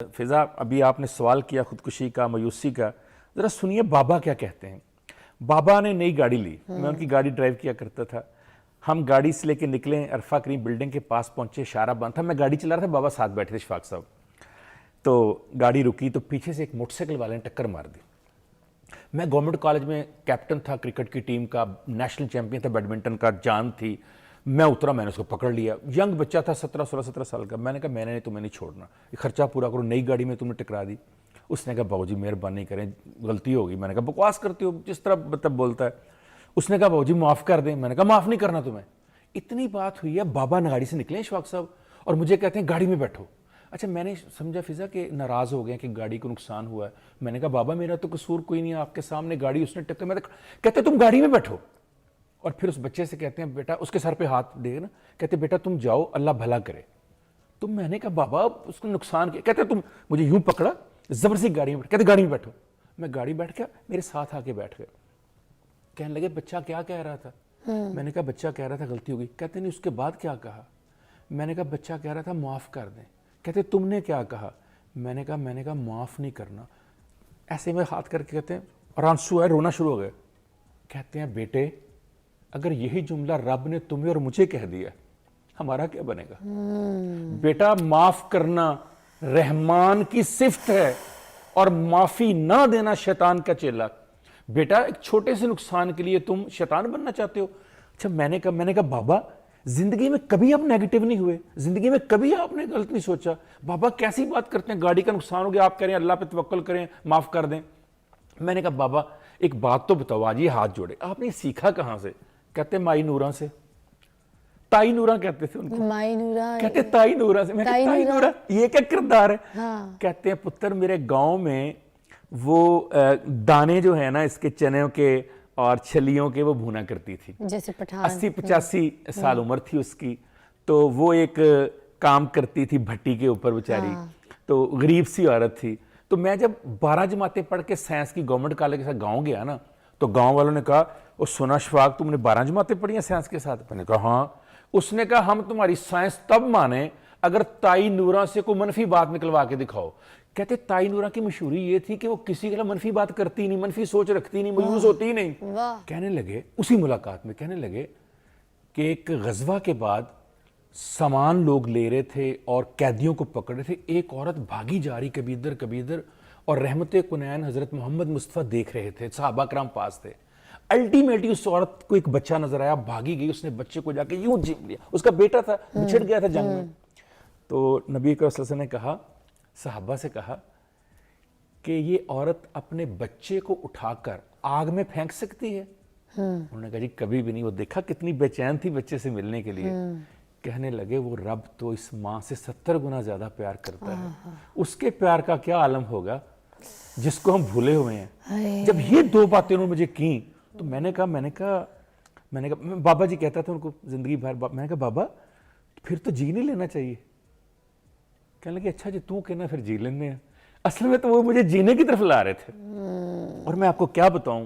فضا، ابھی آپ نے سوال کیا خودکشی کا، مایوسی کا، ذرا سنیے بابا کیا کہتے ہیں۔ بابا نے نئی گاڑی لی، میں ان کی گاڑی ڈرائیو کیا کرتا تھا۔ ہم گاڑی سے لے کے نکلے، عرفہ کریم بلڈنگ کے پاس پہنچے، اشارہ بند تھا، میں گاڑی چلا رہا تھا، بابا ساتھ بیٹھے تھے شفاق صاحب۔ تو گاڑی رکی تو پیچھے سے ایک موٹر سائیکل والے نے ٹکر مار دی۔ میں گورنمنٹ کالج میں کیپٹن تھا کرکٹ کی ٹیم کا، نیشنل چیمپئن تھا بیڈمنٹن کا، جان تھی۔ میں اترا، میں نے اس کو پکڑ لیا، ینگ بچہ تھا 17 سال کا۔ میں نے کہا میں نے تمہیں نہیں چھوڑنا، یہ خرچہ پورا کرو، نئی گاڑی میں تم نے ٹکرا دی۔ اس نے کہا باؤ جی مہربانی کریں، غلطی ہوگی۔ میں نے کہا بکواس کرتے ہو، جس طرح مطلب بولتا ہے۔ اس نے کہا باؤ جی معاف کر دیں۔ میں نے کہا معاف نہیں کرنا تمہیں۔ اتنی بات ہوئی ہے، بابا گاڑی سے نکلے شفاق صاحب اور مجھے کہتے ہیں گاڑی میں بیٹھو۔ اچھا میں نے سمجھا فضا کہ ناراض ہو گئے کہ گاڑی کو نقصان ہوا ہے۔ میں نے کہا بابا میرا تو قصور کوئی نہیں ہے، آپ کے سامنے گاڑی اس نے ٹکر۔ میں کہتے تم گاڑی میں بیٹھو، اور پھر اس بچے سے کہتے ہیں بیٹا، اس کے سر پہ ہاتھ دے نا، کہتے بیٹا تم جاؤ، اللہ بھلا کرے۔ تو میں نے کہا بابا اس کو نقصان کیا؟ کہتے تم مجھے یوں پکڑا زبردستی گاڑی میں، کہتے گاڑی میں بیٹھو۔ میں گاڑی بیٹھ گیا، میرے ساتھ آ کے بیٹھ گئے۔ کہنے لگے بچہ کیا کہہ رہا تھا؟ میں نے کہا بچہ کہہ رہا تھا غلطی ہو گئی۔ کہتے نہیں اس کے بعد کیا کہا؟ میں نے کہا بچہ کہہ رہا تھا معاف کر دیں۔ کہتے تم نے کیا کہا؟ میں نے کہا معاف نہیں کرنا۔ ایسے میں ہاتھ کر کے کہتے ہیں، اور آنسو ہے، رونا شروع ہو گئے۔ کہتے ہیں بیٹے اگر یہی جملہ رب نے تمہیں اور مجھے کہہ دیا ہمارا کیا بنے گا؟ بیٹا معاف کرنا رحمان کی صفت ہے، اور معافی نہ دینا شیطان کا چیلا۔ بیٹا ایک چھوٹے سے نقصان کے لیے تم شیطان بننا چاہتے ہو؟ اچھا میں نے کہا بابا زندگی میں کبھی آپ نیگیٹو نہیں ہوئے، زندگی میں کبھی آپ نے غلط نہیں سوچا؟ بابا کیسی بات کرتے ہیں، گاڑی کا نقصان ہو گیا، آپ کہہ رہے ہیں اللہ پہ توکل کریں، معاف کر دیں۔ میں نے کہا بابا ایک بات تو بتاؤ، آج یہ ہاتھ جوڑے، آپ نے سیکھا کہاں سے؟ کہتے مائی نوراں سے۔ تائی نوراں کہتے تھے ان کو، مائی نوراں، کہتے تائی نوراں سے۔ میں کہا تائی نوراں یہ کیا کردار ہے؟ کہتے ہیں پتر میرے گاؤں میں وہ دانے جو ہیں نا اس کے چنوں کے اور چھلیوں کے وہ بھونا کرتی تھی، جیسے پٹھان 80-85 سال عمر تھی اس کی۔ تو وہ ایک کام کرتی تھی بھٹی کے اوپر بیچاری، تو غریب سی عورت تھی۔ تو میں جب 12 جماعتیں پڑھ کے سائنس کی گورنمنٹ کالج کے ساتھ گاؤں گیا نا، تو گاؤں والوں نے کہا وہ سنا شفاق تم نے 12 جماعتیں پڑھی ہیں سائنس کے ساتھ؟ میں نے کہا ہاں۔ اس نے کہا ہم تمہاری سائنس تب مانیں اگر تائی نوراں سے کوئی منفی بات نکلوا کے دکھاؤ۔ کہتے تائی نوراں کی مشہوری یہ تھی کہ وہ کسی کے لیے منفی بات کرتی نہیں، منفی سوچ رکھتی نہیں، مایوس ہوتی نہیں۔ کہنے لگے اسی ملاقات میں، کہنے لگے کہ ایک غزوہ کے بعد سامان لوگ لے رہے تھے اور قیدیوں کو پکڑ رہے تھے، ایک عورت بھاگی جا رہی کبھی ادھر کبھی ادھر، اور رحمت کنین حضرت محمد مصطفیٰ دیکھ رہے تھے، صحابہ کرام پاس تھے۔ الٹیمیٹلی اس عورت کو ایک بچہ نظر آیا، بھاگی گئی، اس نے بچے کو جا کے یوں جھیم لیا، اس کا بیٹا تھا، بچھڑ گیا تھا جنگ میں۔ تو نبی کریم صلی اللہ علیہ وسلم نے کہا، صحابہ سے کہا کہ یہ عورت اپنے بچے کو اٹھا کر آگ میں پھینک سکتی ہے؟ انہوں نے کہا جی کبھی بھی نہیں۔ وہ دیکھا کتنی بے چین تھی بچے سے ملنے کے لیے۔ کہنے لگے وہ رب تو اس ماں سے 70 گنا زیادہ پیار کرتا ہے، اس کے پیار کا کیا عالم ہوگا جس کو ہم بھولے ہوئے ہیں۔ جب یہ دو باتیں انہوں نے مجھے کی تو میں نے کہا بابا جی کہتا تھا ان کو زندگی بھر، میں نے کہا بابا پھر تو جی نہیں لینا چاہیے۔ کہنے لگے اچھا جی تو کہنا پھر جی لینے ہیں۔ اصل میں تو وہ مجھے جینے کی طرف لا رہے تھے۔ اور میں آپ کو کیا بتاؤں